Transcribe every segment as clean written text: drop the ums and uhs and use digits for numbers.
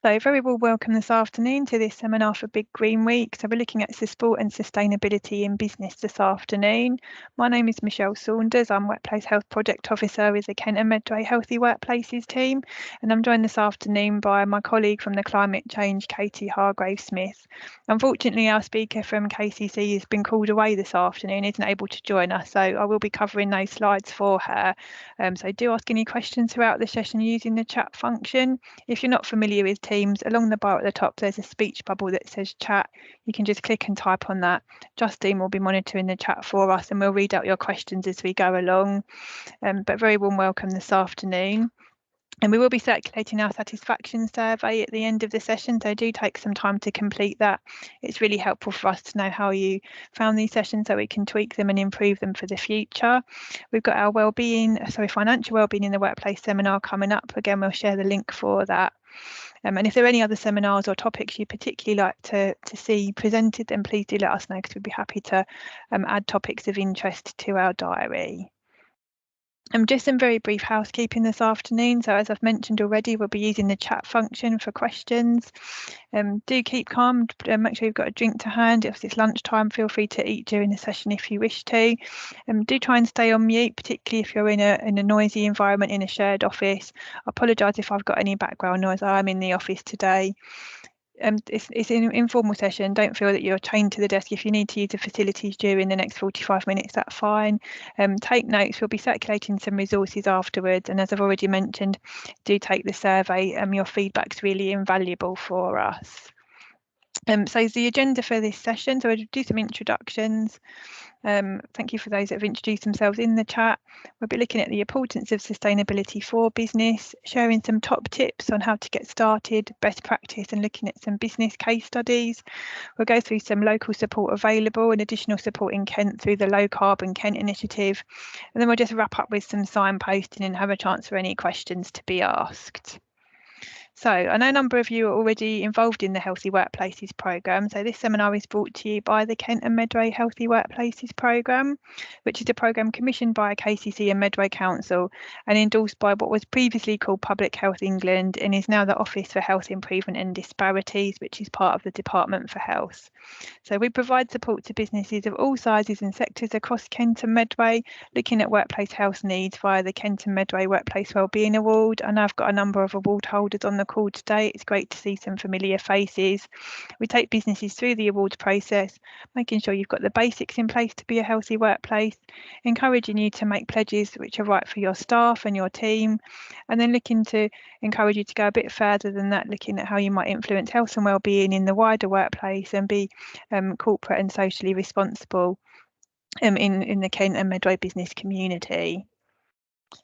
So very well welcome this afternoon to this seminar for Big Green Week. So we're looking at support and sustainability in business this afternoon. My name is Michelle Saunders. I'm Workplace Health Project Officer with the Kent and Medway Healthy Workplaces team. And I'm joined this afternoon by my colleague from the Climate Change, Katie Hargrave-Smith. Unfortunately, our speaker from KCC has been called away this afternoon, isn't able to join us. So I will be covering those slides for her. So do ask any questions throughout the session using the chat function. If you're not familiar with Teams, along the bar at the top there's a speech bubble that says chat. You can just click and type on that. Justine will be monitoring the chat for us and we'll read out your questions as we go along. But very warm welcome this afternoon. And we will be circulating our satisfaction survey at the end of the session, so do take some time to complete that. It's really helpful for us to know how you found these sessions so we can tweak them and improve them for the future. We've got our financial wellbeing in the workplace seminar coming up. Again, we'll share the link for that. And if there are any other seminars or topics you particularly like to see presented, then please do let us know, because we'd be happy to add topics of interest to our diary. Just some very brief housekeeping this afternoon. So as I've mentioned already, we'll be using the chat function for questions. Do keep calm, make sure you've got a drink to hand. If it's lunchtime, feel free to eat during the session if you wish to. Do try and stay on mute, particularly if you're in a noisy environment in a shared office. I apologise if I've got any background noise. I'm in the office today. It's an informal session. Don't feel that you're chained to the desk. If you need to use the facilities during the next 45 minutes, that's fine. Take notes. We'll be circulating some resources afterwards. And as I've already mentioned, do take the survey. Your feedback's really invaluable for us. So the agenda for this session, so we'll do some introductions. Thank you for those that have introduced themselves in the chat. We'll be looking at the importance of sustainability for business, sharing some top tips on how to get started, best practice, and looking at some business case studies. We'll go through some local support available and additional support in Kent through the Low Carbon Kent initiative. And then we'll just wrap up with some signposting and have a chance for any questions to be asked. So I know a number of you are already involved in the Healthy Workplaces programme. So this seminar is brought to you by the Kent and Medway Healthy Workplaces programme, which is a programme commissioned by KCC and Medway Council and endorsed by what was previously called Public Health England and is now the Office for Health Improvement and Disparities, which is part of the Department for Health. So we provide support to businesses of all sizes and sectors across Kent and Medway, looking at workplace health needs via the Kent and Medway Workplace Wellbeing Award. And I've got a number of award holders on the call today. It's great to see some familiar faces. We take businesses through the awards process, making sure you've got the basics in place to be a healthy workplace, encouraging you to make pledges which are right for your staff and your team, and then looking to encourage you to go a bit further than that, looking at how you might influence health and wellbeing in the wider workplace and be corporate and socially responsible in the Kent and Medway business community.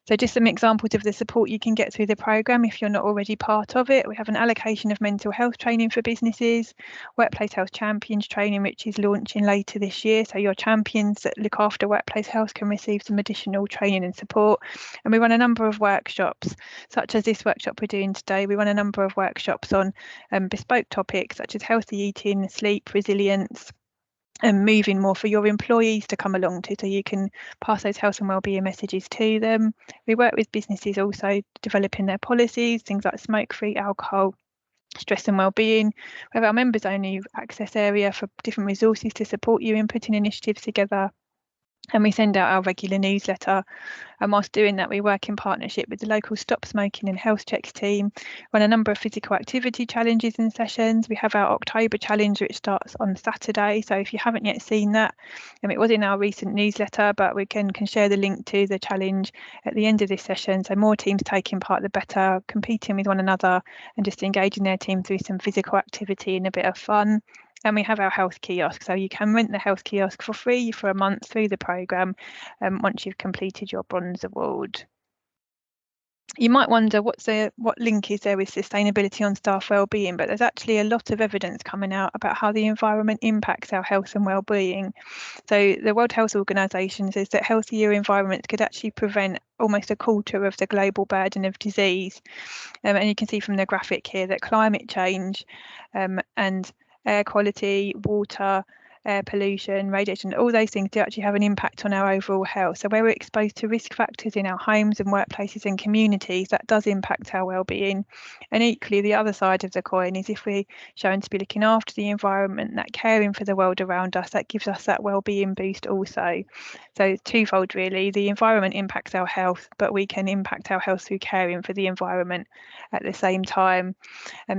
So just some examples of the support you can get through the programme if you're not already part of it. We have an allocation of mental health training for businesses, workplace health champions training, which is launching later this year. So your champions that look after workplace health can receive some additional training and support. And we run a number of workshops, such as this workshop we're doing today. We run a number of workshops on bespoke topics such as healthy eating, sleep, resilience, and moving more for your employees to come along to, so you can pass those health and wellbeing messages to them. We work with businesses also developing their policies, things like smoke-free, alcohol, stress and wellbeing. We have our members only access area for different resources to support you in putting initiatives together. And we send out our regular newsletter. And whilst doing that, we work in partnership with the local Stop Smoking and Health Checks team, run a number of physical activity challenges and sessions. We have our October challenge, which starts on Saturday. So if you haven't yet seen that, it was in our recent newsletter, but we can share the link to the challenge at the end of this session. So more teams taking part, the better, competing with one another and just engaging their team through some physical activity and a bit of fun. And we have our health kiosk, so you can rent the health kiosk for free for a month through the programme once you've completed your bronze award. You might wonder what link is there with sustainability on staff wellbeing, but there's actually a lot of evidence coming out about how the environment impacts our health and wellbeing. So the World Health Organization says that healthier environments could actually prevent almost a quarter of the global burden of disease. And you can see from the graphic here that climate change and air quality, water, air pollution, radiation, all those things do actually have an impact on our overall health. So where we're exposed to risk factors in our homes and workplaces and communities, that does impact our well-being. And equally, the other side of the coin is if we're shown to be looking after the environment, that caring for the world around us, that gives us that well-being boost also. So twofold really, the environment impacts our health, but we can impact our health through caring for the environment at the same time.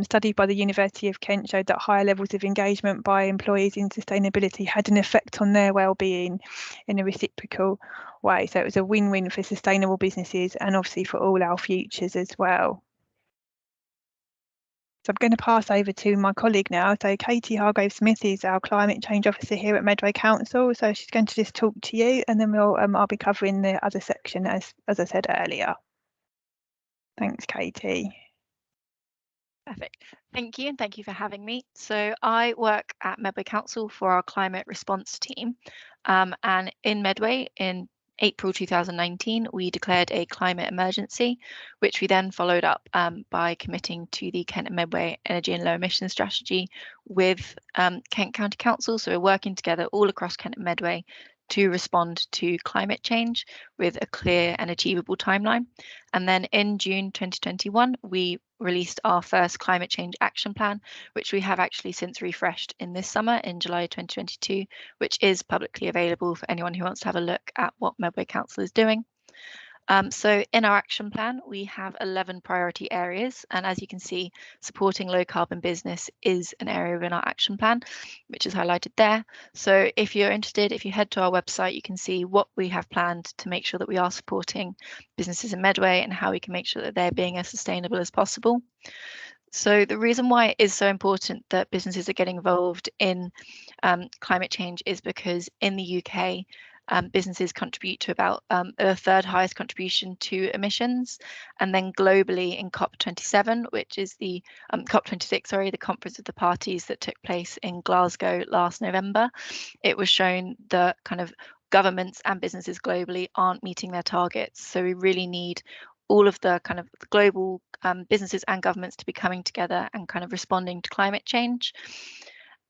Study by the University of Kent showed that higher levels of engagement by employees in sustainability had an effect on their well-being in a reciprocal way. So it was a win-win for sustainable businesses and obviously for all our futures as well. So I'm going to pass over to my colleague now. So Katie Hargrave-Smith is our Climate Change Officer here at Medway Council. So she's going to just talk to you, and then I'll be covering the other section as I said earlier. Thanks, Katie. Perfect. Thank you, and thank you for having me. So I work at Medway Council for our climate response team, and in Medway in April 2019, we declared a climate emergency, which we then followed up by committing to the Kent and Medway Energy and Low Emission Strategy with Kent County Council. So we're working together all across Kent and Medway to respond to climate change with a clear and achievable timeline. And then in June 2021, we released our first climate change action plan, which we have actually since refreshed in this summer in July 2022, which is publicly available for anyone who wants to have a look at what Medway Council is doing. So in our action plan, we have 11 priority areas. And as you can see, supporting low carbon business is an area within our action plan, which is highlighted there. So if you're interested, if you head to our website, you can see what we have planned to make sure that we are supporting businesses in Medway and how we can make sure that they're being as sustainable as possible. So the reason why it is so important that businesses are getting involved in climate change is because in the UK, businesses contribute to about a third highest contribution to emissions. And then globally in COP27, which is the COP26, sorry, the Conference of the Parties that took place in Glasgow last November, it was shown that kind of governments and businesses globally aren't meeting their targets. So we really need all of the kind of global businesses and governments to be coming together and kind of responding to climate change.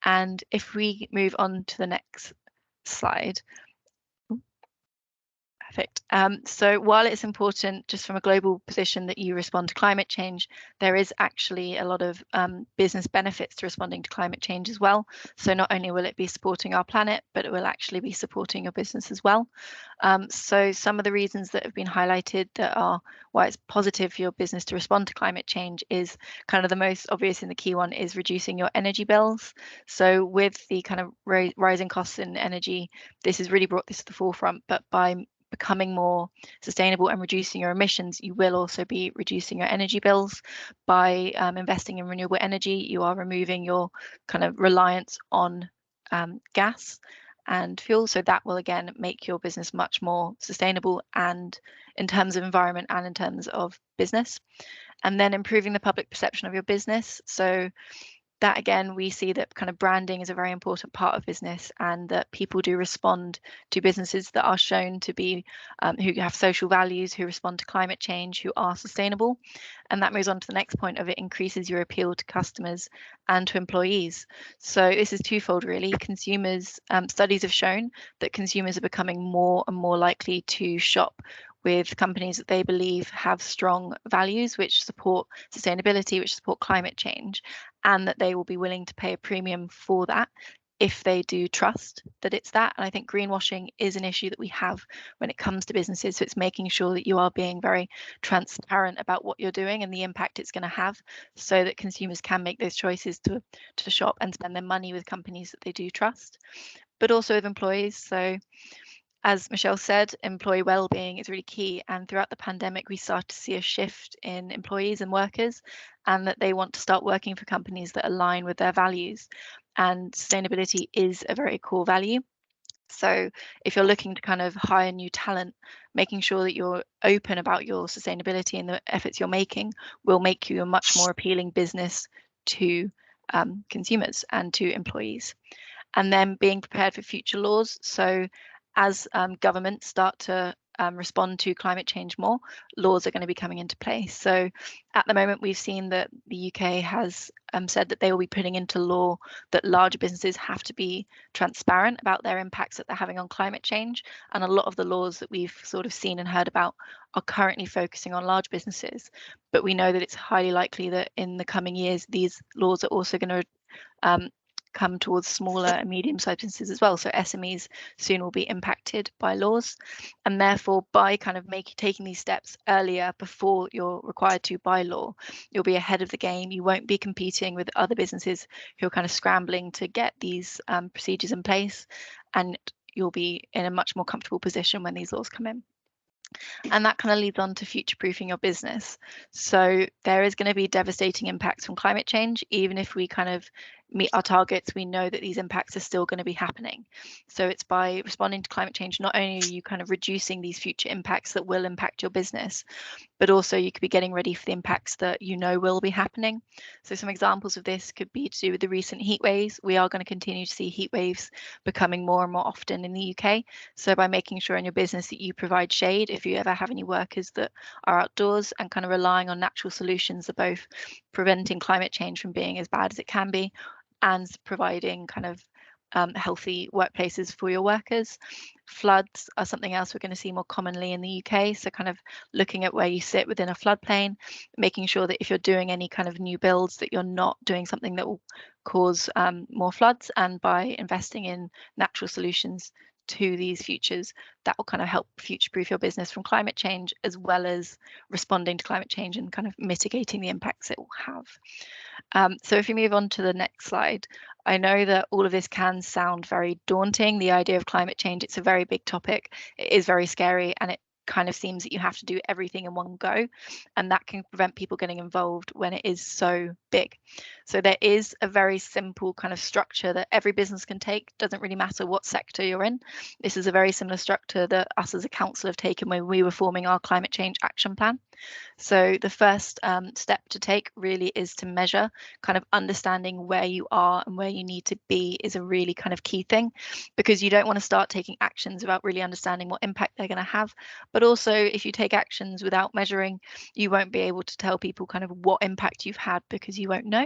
And if we move on to the next slide. Perfect. So while it's important just from a global position that you respond to climate change, there is actually a lot of business benefits to responding to climate change as well. So not only will it be supporting our planet, but it will actually be supporting your business as well. So some of the reasons that have been highlighted that are why it's positive for your business to respond to climate change is kind of the most obvious and the key one is reducing your energy bills. So with the kind of rising costs in energy, this has really brought this to the forefront, but by becoming more sustainable and reducing your emissions, you will also be reducing your energy bills. By investing in renewable energy, you are removing your kind of reliance on gas and fuel. So that will again make your business much more sustainable and in terms of environment and in terms of business. And then improving the public perception of your business. So that again, we see that kind of branding is a very important part of business and that people do respond to businesses that are shown to be who have social values, who respond to climate change, who are sustainable. And that moves on to the next point of it increases your appeal to customers and to employees. So this is twofold really. Consumers, studies have shown that consumers are becoming more and more likely to shop with companies that they believe have strong values which support sustainability, which support climate change, and that they will be willing to pay a premium for that if they do trust that it's that. And I think greenwashing is an issue that we have when it comes to businesses. So it's making sure that you are being very transparent about what you're doing and the impact it's going to have so that consumers can make those choices to shop and spend their money with companies that they do trust, but also with employees. So as Michelle said, employee well-being is really key. And throughout the pandemic, we start to see a shift in employees and workers and that they want to start working for companies that align with their values. And sustainability is a very core value. So if you're looking to kind of hire new talent, making sure that you're open about your sustainability and the efforts you're making will make you a much more appealing business to consumers and to employees. And then being prepared for future laws. So as governments start to respond to climate change more, laws are going to be coming into place. So at the moment, we've seen that the UK has said that they will be putting into law that larger businesses have to be transparent about their impacts that they're having on climate change. And a lot of the laws that we've sort of seen and heard about are currently focusing on large businesses. But we know that it's highly likely that in the coming years, these laws are also going to come towards smaller and medium-sized businesses as well. So SMEs soon will be impacted by laws, and therefore by kind of taking these steps earlier before you're required to by law, you'll be ahead of the game. You won't be competing with other businesses who are kind of scrambling to get these procedures in place, and you'll be in a much more comfortable position when these laws come in. And that kind of leads on to future-proofing your business. So there is going to be devastating impacts from climate change. Even if we kind of meet our targets, we know that these impacts are still going to be happening. So it's by responding to climate change, not only are you kind of reducing these future impacts that will impact your business, but also you could be getting ready for the impacts that you know will be happening. So some examples of this could be to do with the recent heat waves. We are going to continue to see heat waves becoming more and more often in the UK. So by making sure in your business that you provide shade, if you ever have any workers that are outdoors, and kind of relying on natural solutions that both preventing climate change from being as bad as it can be and providing kind of healthy workplaces for your workers. Floods are something else we're going to see more commonly in the UK. So kind of looking at where you sit within a floodplain, making sure that if you're doing any kind of new builds, that you're not doing something that will cause more floods, and by investing in natural solutions to these futures, that will kind of help future-proof your business from climate change, as well as responding to climate change and kind of mitigating the impacts it will have. So if you move on to the next slide, I know that all of this can sound very daunting. The idea of climate change, it's a very big topic. It is very scary, and it kind of seems that you have to do everything in one go, and that can prevent people getting involved when it is so big. So there is a very simple kind of structure that every business can take. Doesn't really matter what sector you're in. This is a very similar structure that us as a council have taken when we were forming our climate change action plan. So the first step to take really is to measure. Kind of understanding where you are and where you need to be is a really kind of key thing, because you don't want to start taking actions without really understanding what impact they're going to have. But also, if you take actions without measuring, you won't be able to tell people kind of what impact you've had, because you won't know.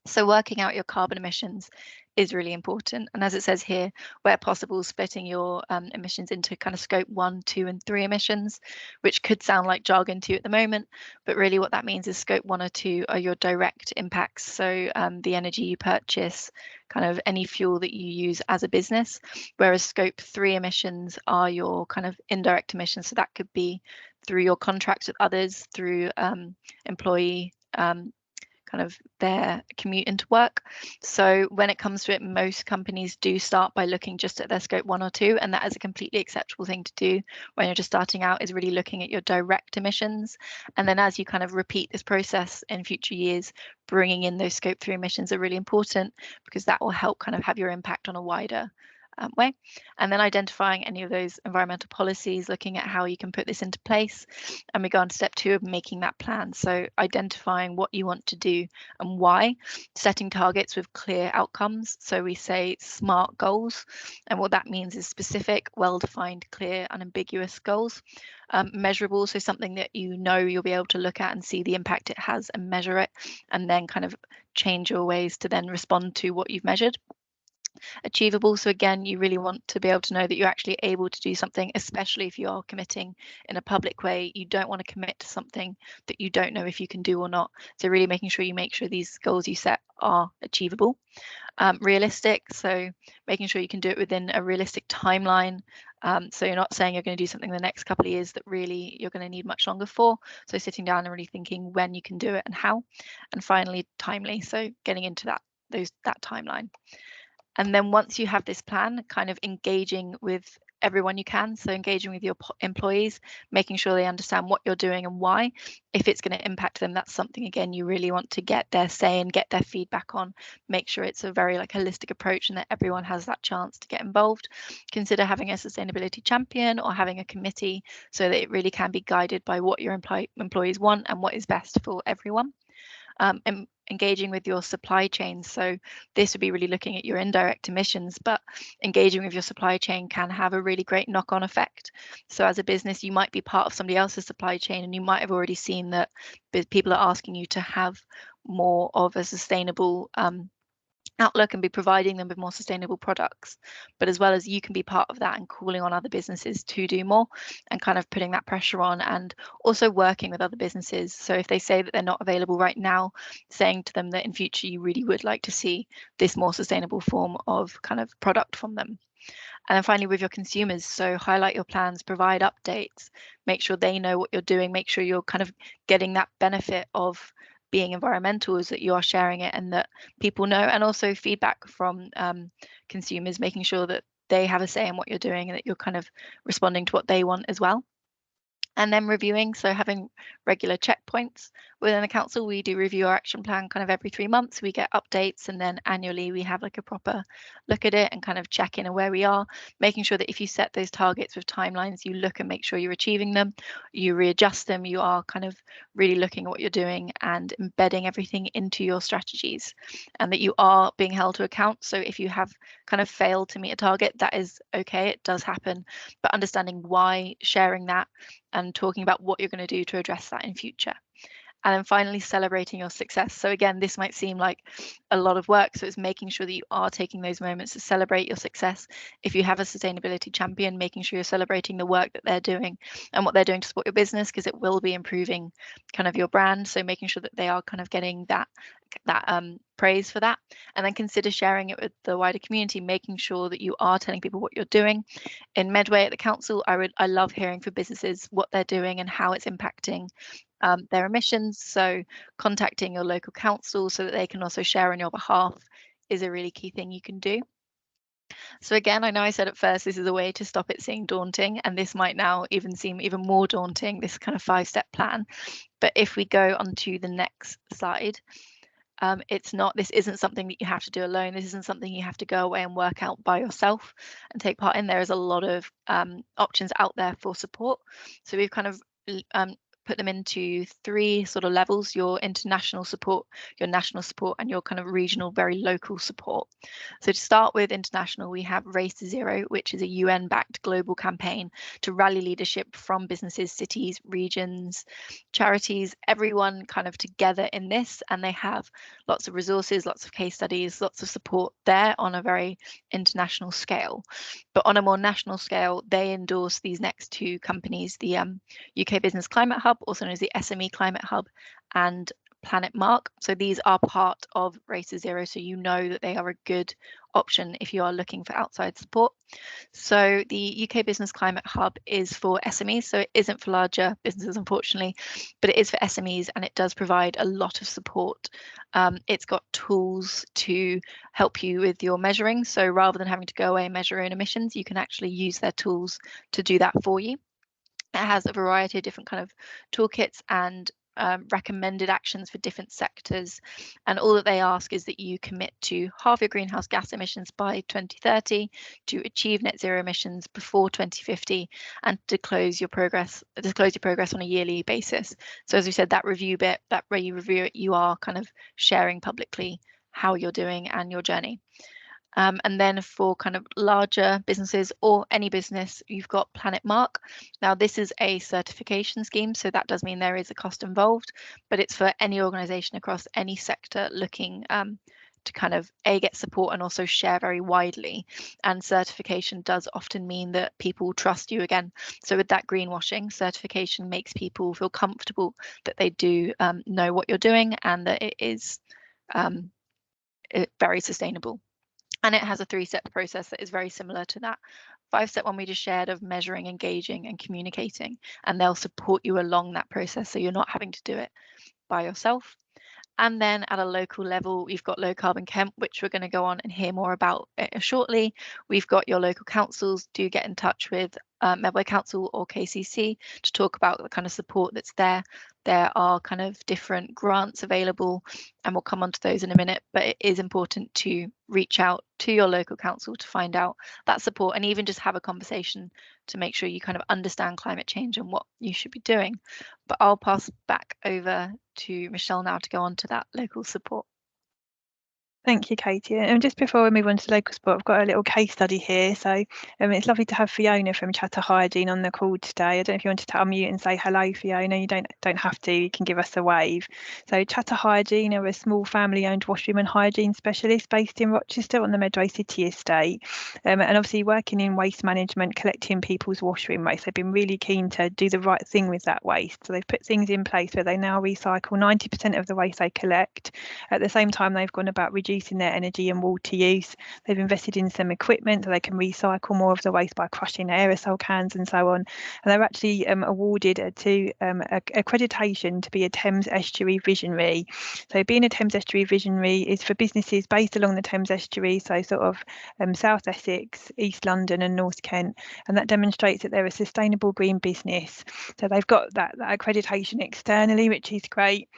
So working out your carbon emissions is really important. And as it says here, where possible, splitting your emissions into kind of scope 1, 2, and 3 emissions, which could sound like jargon to you at the moment, but really what that means is scope 1 or 2 are your direct impacts. So the energy you purchase, kind of any fuel that you use as a business, whereas scope 3 emissions are your kind of indirect emissions. So that could be through your contracts with others, through employee kind of their commute into work. So when it comes to it, most companies do start by looking just at their scope 1 or 2, and that is a completely acceptable thing to do when you're just starting out, is really looking at your direct emissions. And then as you kind of repeat this process in future years, bringing in those scope 3 emissions are really important, because that will help kind of have your impact on a wider way. And then identifying any of those environmental policies, looking at how you can put this into place. And we go on to step 2 of making that plan. So identifying what you want to do and why, setting targets with clear outcomes. So we say SMART goals. And what that means is specific, well-defined, clear, unambiguous goals. Measurable, so something that you know you'll be able to look at and see the impact it has and measure it, and then kind of change your ways to then respond to what you've measured. Achievable, so again, you really want to be able to know that you're actually able to do something, especially if you are committing in a public way. You don't want to commit to something that you don't know if you can do or not. So really making sure you make sure these goals you set are achievable. Realistic, so making sure you can do it within a realistic timeline. So you're not saying you're going to do something the next couple of years that really you're going to need much longer for. So sitting down and really thinking when you can do it and how. And finally, timely, so getting into that timeline. And then once you have this plan, kind of engaging with everyone you can. So engaging with your employees, making sure they understand what you're doing and why. If it's going to impact them, that's something, again, you really want to get their say and get their feedback on. Make sure it's a very holistic approach and that everyone has that chance to get involved. Consider having a sustainability champion or having a committee, so that it really can be guided by what your employees want and what is best for everyone. And engaging with your supply chain. So this would be really looking at your indirect emissions, but engaging with your supply chain can have a really great knock-on effect. So as a business, you might be part of somebody else's supply chain, and you might have already seen that people are asking you to have more of a sustainable outlook and be providing them with more sustainable products. But as well as you can be part of that and calling on other businesses to do more and kind of putting that pressure on, and also working with other businesses. So if they say that they're not available right now, saying to them that in future you really would like to see this more sustainable form of kind of product from them. And then finally, with your consumers, so highlight your plans, provide updates, make sure they know what you're doing, make sure you're kind of getting that benefit of being environmental, is that you are sharing it and that people know, and also feedback from consumers, making sure that they have a say in what you're doing and that you're kind of responding to what they want as well. And then reviewing, so having regular checkpoints. Within the council, we do review our action plan kind of every 3 months. We get updates, and then annually we have like a proper look at it and kind of check in on where we are, making sure that if you set those targets with timelines, you look and make sure you're achieving them, you readjust them, you are kind of really looking at what you're doing and embedding everything into your strategies, and that you are being held to account. So if you have kind of failed to meet a target, that is okay, it does happen, but understanding why, sharing that, and talking about what you're going to do to address that in future. And then finally, celebrating your success. So again, this might seem like a lot of work. So it's making sure that you are taking those moments to celebrate your success. If you have a sustainability champion, making sure you're celebrating the work that they're doing and what they're doing to support your business, because it will be improving kind of your brand. So making sure that they are kind of getting that praise for that. And then consider sharing it with the wider community, making sure that you are telling people what you're doing. In Medway at the council, I love hearing from businesses what they're doing and how it's impacting their emissions. So contacting your local council so that they can also share on your behalf is a really key thing you can do. So again, I know I said at first this is a way to stop it seeming daunting, and this might now even seem even more daunting, this kind of 5-step plan. But if we go on to the next slide, this isn't something that you have to do alone. This isn't something you have to go away and work out by yourself and take part in. There is a lot of options out there for support. So we've kind of put them into 3 sort of levels: your international support, your national support, and your kind of regional, very local support. So to start with international, we have Race to Zero, which is a UN-backed global campaign to rally leadership from businesses, cities, regions, charities, everyone kind of together in this, and they have lots of resources, lots of case studies, lots of support there on a very international scale. But on a more national scale, they endorse these next 2 companies, the UK Business Climate Hub, also known as the SME Climate Hub, and Planet Mark. So these are part of Race to Zero, so you know that they are a good option if you are looking for outside support. So the UK Business Climate Hub is for SMEs, so it isn't for larger businesses, unfortunately, but it is for SMEs, and it does provide a lot of support. It's got tools to help you with your measuring, so rather than having to go away and measure your own emissions, you can actually use their tools to do that for you. It has a variety of different kind of toolkits and recommended actions for different sectors, and all that they ask is that you commit to halve your greenhouse gas emissions by 2030, to achieve net zero emissions before 2050, and to disclose your progress on a yearly basis. So as we said, that review bit, that where you review it, you are kind of sharing publicly how you're doing and your journey. And then for kind of larger businesses or any business, you've got Planet Mark. Now, this is a certification scheme, so that does mean there is a cost involved, but it's for any organisation across any sector looking to kind of get support and also share very widely. And certification does often mean that people trust you again. So with that greenwashing, certification makes people feel comfortable that they do know what you're doing and that it is very sustainable. And it has a 3-step process that is very similar to that 5-step one we just shared of measuring, engaging, and communicating. And they'll support you along that process, so you're not having to do it by yourself. And then at a local level, we've got Low Carbon Kent, which we're going to go on and hear more about shortly. We've got your local councils. Do get in touch with Medway Council or KCC to talk about the kind of support that's there. There are kind of different grants available, and we'll come on to those in a minute, but it is important to reach out to your local council to find out that support, and even just have a conversation to make sure you kind of understand climate change and what you should be doing. But I'll pass back over to Michelle now to go on to that local support. Thank you, Katie. And just before we move on to local support, I've got a little case study here. So it's lovely to have Fiona from Chatter Hygiene on the call today. I don't know if you wanted to unmute and say hello, Fiona. You don't have to. You can give us a wave. So Chatter Hygiene are a small family-owned washroom and hygiene specialist based in Rochester on the Medway City estate. And obviously working in waste management, collecting people's washroom waste. They've been really keen to do the right thing with that waste. So they've put things in place where they now recycle 90% of the waste they collect. At the same time, they've gone about reducing their energy and water use. They've invested in some equipment so they can recycle more of the waste by crushing aerosol cans and so on. And they're actually awarded accreditation to be a Thames Estuary visionary. So being a Thames Estuary visionary is for businesses based along the Thames Estuary, so sort of South Essex, East London and North Kent. And that demonstrates that they're a sustainable green business. So they've got that accreditation externally, which is great.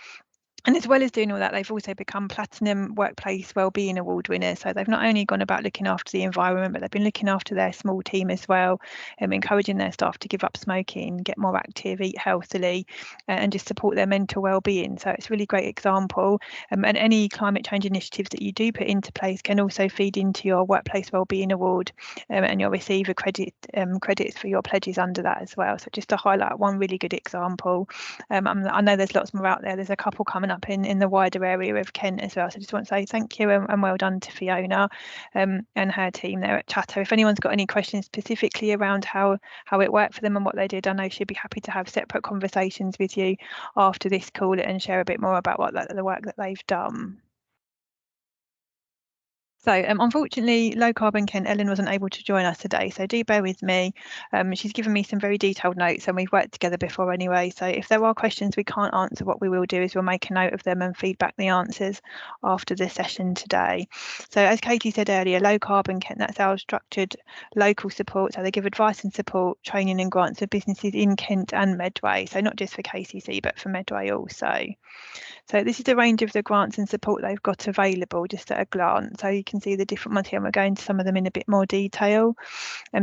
And as well as doing all that, they've also become Platinum Workplace Wellbeing Award winners. So they've not only gone about looking after the environment, but they've been looking after their small team as well, encouraging their staff to give up smoking, get more active, eat healthily, and just support their mental well-being. So it's a really great example. And any climate change initiatives that you do put into place can also feed into your Workplace Wellbeing Award, and you'll receive a credits for your pledges under that as well. So just to highlight one really good example. I know there's lots more out there. There's a couple coming up in the wider area of Kent as well. So I just want to say thank you and well done to Fiona and her team there at Chatter. If anyone's got any questions specifically around how it worked for them and what they did, I know she'd be happy to have separate conversations with you after this call and share a bit more about the work that they've done. So unfortunately, Low Carbon Kent, Ellen wasn't able to join us today, so do bear with me. She's given me some very detailed notes and we've worked together before anyway. So if there are questions we can't answer, what we will do is we'll make a note of them and feed back the answers after the session today. So as Katie said earlier, Low Carbon Kent, that's our structured local support. So they give advice and support, training and grants for businesses in Kent and Medway. So not just for KCC, but for Medway also. So this is a range of the grants and support they've got available just at a glance. So you can see the different ones here, and we'll go into some of them in a bit more detail.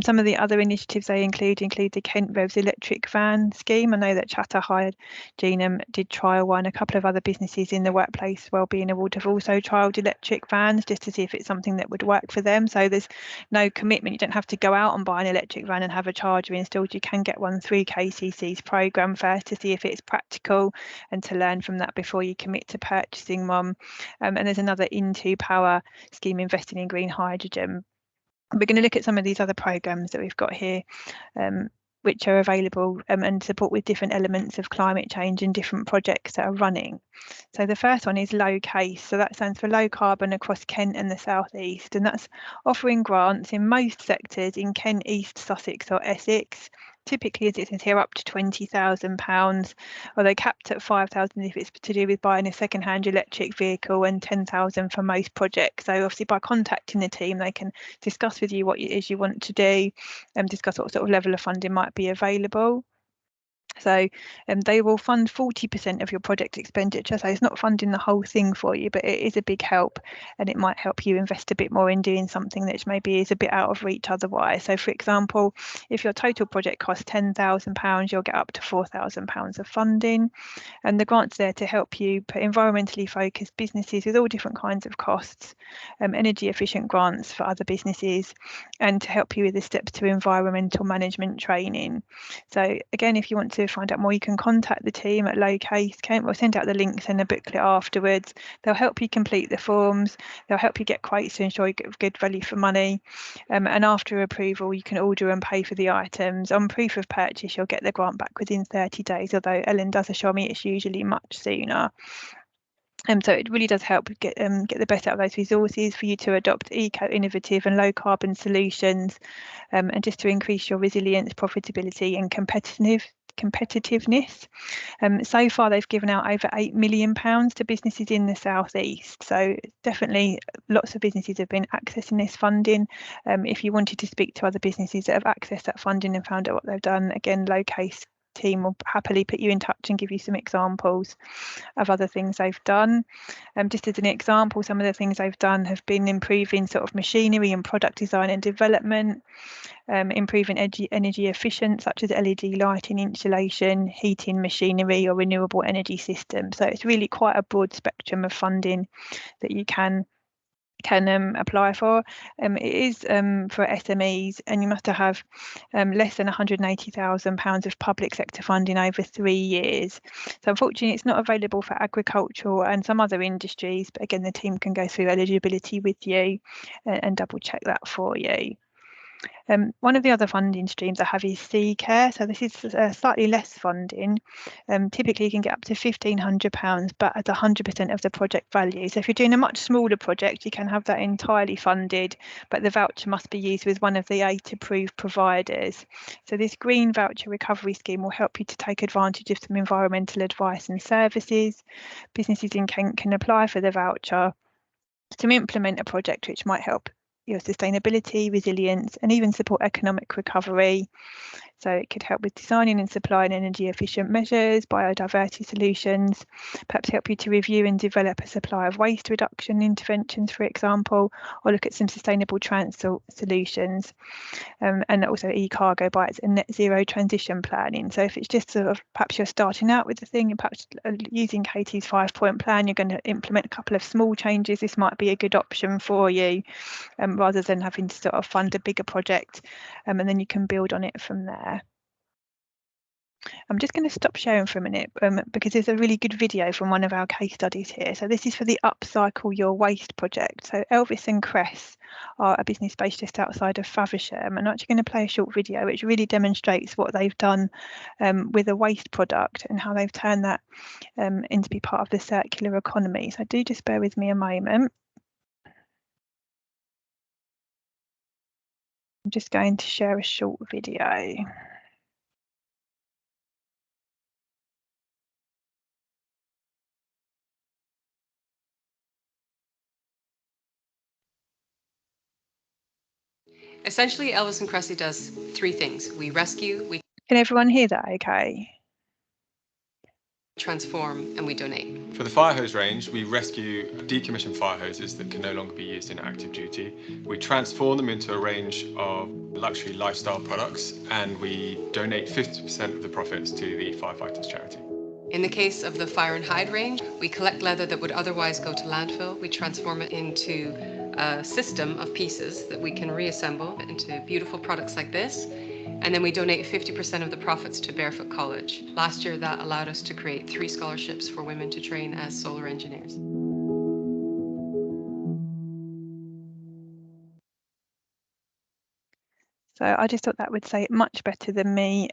Some of the other initiatives they include the Kent Revs electric van scheme. I know that Chatter Hygiene did trial one. A couple of other businesses in the Workplace Wellbeing Award have also trialled electric vans just to see if it's something that would work for them. So there's no commitment. You don't have to go out and buy an electric van and have a charger installed. You can get one through KCC's programme first to see if it's practical and to learn from that before you commit to purchasing one. And there's another Into Power scheme investing in green hydrogen. We're going to look at some of these other programs that we've got here, which are available and support with different elements of climate change and different projects that are running. So the first one is low case. So that stands for low carbon across Kent and the South East. And that's offering grants in most sectors in Kent, East Sussex or Essex. Typically, as it says here, up to £20,000, although capped at 5,000 if it's to do with buying a second-hand electric vehicle, and 10,000 for most projects. So obviously by contacting the team, they can discuss with you what it is you want to do and discuss what sort of level of funding might be available. So they will fund 40% of your project expenditure. So it's not funding the whole thing for you, but it is a big help, and it might help you invest a bit more in doing something that maybe is a bit out of reach otherwise. So for example, if your total project costs £10,000, you'll get up to £4,000 of funding. And the grant's there to help you put environmentally focused businesses with all different kinds of costs, energy efficient grants for other businesses, and to help you with the steps to environmental management training. So again, if you want to find out more, you can contact the team at Low Case Kent. We'll send out the links and the booklet afterwards. They'll help you complete the forms. They'll help you get quotes to ensure you get good value for money. And after approval, you can order and pay for the items. On proof of purchase, you'll get the grant back within 30 days, although Ellen does assure me it's usually much sooner. So it really does help get the best out of those resources for you to adopt eco-innovative and low-carbon solutions, and just to increase your resilience, profitability and competitiveness. So far, they've given out over £8 million to businesses in the southeast. So definitely lots of businesses have been accessing this funding. If you wanted to speak to other businesses that have accessed that funding and found out what they've done, again, Locase team will happily put you in touch and give you some examples of other things they've done. Just as an example, some of the things they've done have been improving sort of machinery and product design and development, improving energy efficient, such as LED lighting, insulation, heating machinery, or renewable energy systems. So it's really quite a broad spectrum of funding that you can apply for. It is for SMEs, and you must have less than £180,000 of public sector funding over 3 years. So unfortunately, it's not available for agricultural and some other industries, but again, the team can go through eligibility with you and double check that for you. One of the other funding streams I have is C-Care. So this is slightly less funding. Typically, you can get up to £1,500, but at 100% of the project value. So if you're doing a much smaller project, you can have that entirely funded, but the voucher must be used with one of the 8 approved providers. So this green voucher recovery scheme will help you to take advantage of some environmental advice and services. Businesses in Kent can apply for the voucher to implement a project which might help your sustainability, resilience, and even support economic recovery. So it could help with designing and supplying energy efficient measures, biodiversity solutions, perhaps help you to review and develop a supply of waste reduction interventions, for example, or look at some sustainable transport solutions. And also e-cargo bites and net zero transition planning. So if it's just sort of perhaps you're starting out with the thing and perhaps using Katie's 5-point plan, you're going to implement a couple of small changes, this might be a good option for you, rather than having to sort of fund a bigger project, and then you can build on it from there. I'm just going to stop sharing for a minute because there's a really good video from one of our case studies here. So this is for the Upcycle Your Waste project. So Elvis and Cress are a business based just outside of Faversham. I'm actually going to play a short video which really demonstrates what they've done with a waste product and how they've turned that into be part of the circular economy. So do just bear with me a moment. I'm just going to share a short video. Essentially, Elvis and Cressy does 3 things. We rescue, we Can everyone hear that okay? transform, and we donate. For the fire hose range, we rescue decommissioned fire hoses that can no longer be used in active duty. We transform them into a range of luxury lifestyle products, and we donate 50% of the profits to the firefighters charity. In the case of the fire and hide range, we collect leather that would otherwise go to landfill. We transform it into a system of pieces that we can reassemble into beautiful products like this. And then we donate 50% of the profits to Barefoot College. Last year, that allowed us to create 3 scholarships for women to train as solar engineers. So I just thought that would say it much better than me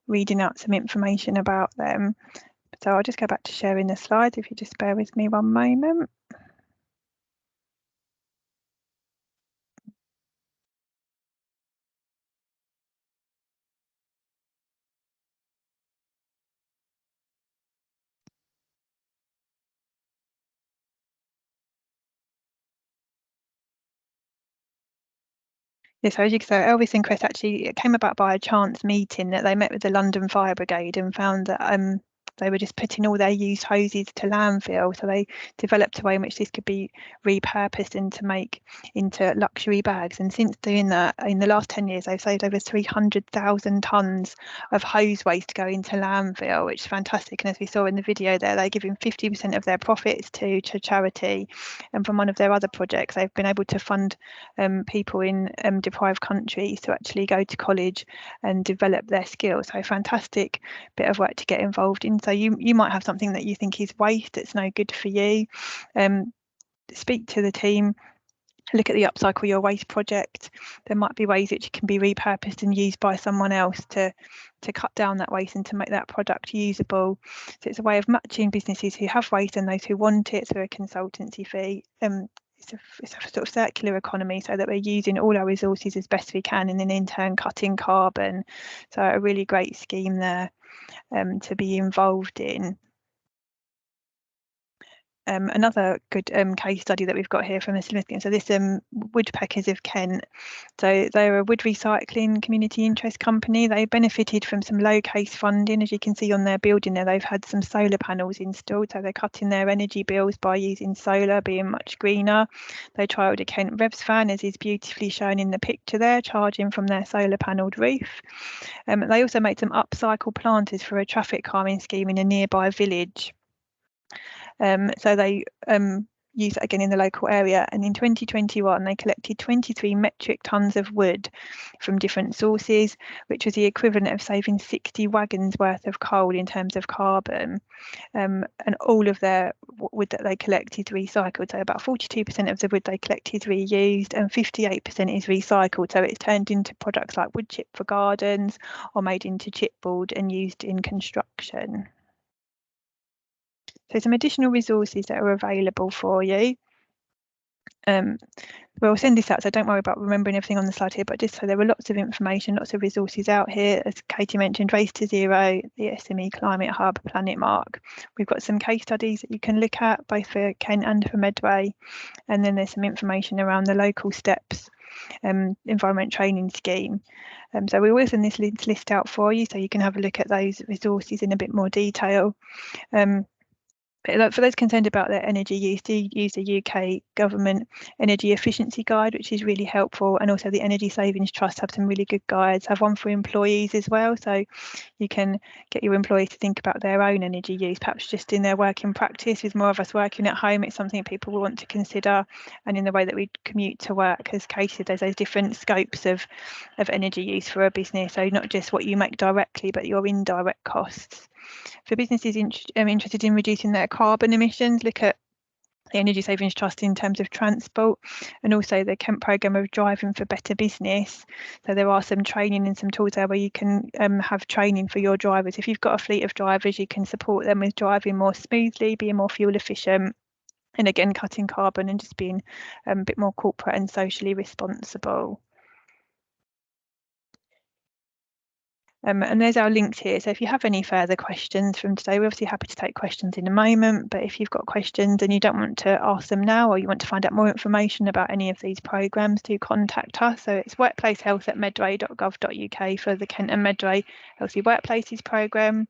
reading out some information about them. So I'll just go back to sharing the slides if you just bear with me one moment. Yes, as you can say, Elvis and Chris actually it came about by a chance meeting that they met with the London Fire Brigade and found that they were just putting all their used hoses to landfill. So they developed a way in which this could be repurposed and to make into luxury bags. And since doing that, in the last 10 years, they've saved over 300,000 tonnes of hose waste going to landfill, which is fantastic. And as we saw in the video there, they're giving 50% of their profits to charity. And from one of their other projects, they've been able to fund people in deprived countries to actually go to college and develop their skills. So fantastic bit of work to get involved in. So you might have something that you think is waste that's no good for you. Speak to the team, look at the Upcycle Your Waste project. There might be ways which can be repurposed and used by someone else to cut down that waste and to make that product usable. So it's a way of matching businesses who have waste and those who want it through a consultancy fee. it's a sort of circular economy, so that we're using all our resources as best we can, and then in turn cutting carbon. So a really great scheme there to be involved in. Another good case study that we've got here from a significant, so this Woodpeckers of Kent, so they're a wood recycling community interest company. They benefited from some low case funding. As you can see on their building there, they've had some solar panels installed, so they're cutting their energy bills by using solar, being much greener. They trialled a Kent Revs fan, as is beautifully shown in the picture there, charging from their solar panelled roof. They also made some upcycle planters for a traffic calming scheme in a nearby village. So they use it again in the local area, and in 2021 they collected 23 metric tonnes of wood from different sources, which was the equivalent of saving 60 wagons worth of coal in terms of carbon. And all of their wood that they collected recycled, so about 42% of the wood they collected reused and 58% is recycled, so it's turned into products like wood chip for gardens or made into chipboard and used in construction. So some additional resources that are available for you. We'll send this out, so don't worry about remembering everything on the slide here, but just so there are lots of information, lots of resources out here. As Katie mentioned, Race to Zero, the SME Climate Hub, Planet Mark. We've got some case studies that you can look at, both for Kent and for Medway, and then there's some information around the local steps environment training scheme. So we will send this list out for you, so you can have a look at those resources in a bit more detail. But for those concerned about their energy use, do use the UK Government Energy Efficiency Guide, which is really helpful, and also the Energy Savings Trust have some really good guides. Have one for employees as well, so you can get your employees to think about their own energy use, perhaps just in their working practice. With more of us working at home, it's something people will want to consider, and in the way that we commute to work. As Katie said, there's those different scopes of energy use for a business, so not just what you make directly, but your indirect costs. For businesses interested in reducing their carbon emissions, look at the Energy Savings Trust in terms of transport, and also the Kent programme of Driving for Better Business. So there are some training and some tools there where you can have training for your drivers. If you've got a fleet of drivers, you can support them with driving more smoothly, being more fuel efficient, and again cutting carbon and just being a bit more corporate and socially responsible. And there's our links here. So if you have any further questions from today, we're obviously happy to take questions in a moment, but if you've got questions and you don't want to ask them now, or you want to find out more information about any of these programmes, do contact us. So it's workplacehealth@medway.gov.uk for the Kent and Medway Healthy Workplaces programme,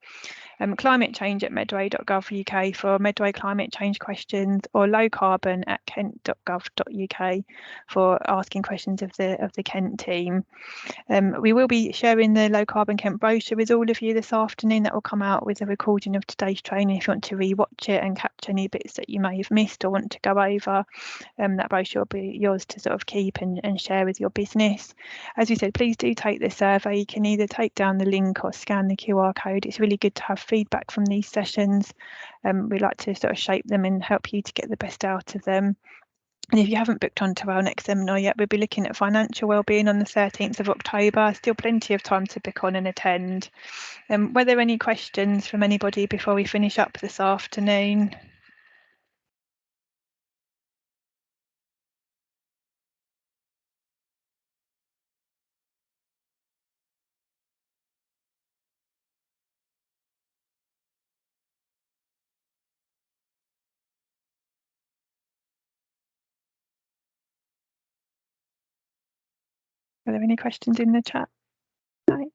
climatechange@medway.gov.uk for Medway climate change questions, or lowcarbon@kent.gov.uk for asking questions of the Kent team. We will be sharing the Low Carbon Kent brochure with all of you this afternoon. That will come out with a recording of today's training if you want to re-watch it and catch any bits that you may have missed or want to go over. That brochure will be yours to sort of keep and share with your business. As we said, please do take the survey. You can either take down the link or scan the QR code. It's really good to have feedback from these sessions. We like to sort of shape them and help you to get the best out of them. And if you haven't booked onto our next seminar yet, we'll be looking at financial wellbeing on the 13th of October. Still plenty of time to book on and attend. Were there any questions from anybody before we finish up this afternoon? Are there any questions in the chat? No.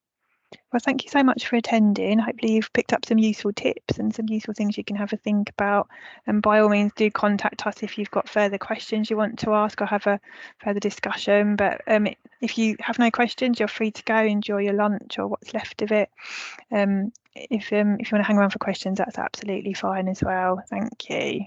Well, thank you so much for attending. Hopefully you've picked up some useful tips and some useful things you can have a think about. And by all means, do contact us if you've got further questions you want to ask or have a further discussion. But if you have no questions, you're free to go, enjoy your lunch or what's left of it. If you want to hang around for questions, that's absolutely fine as well. Thank you.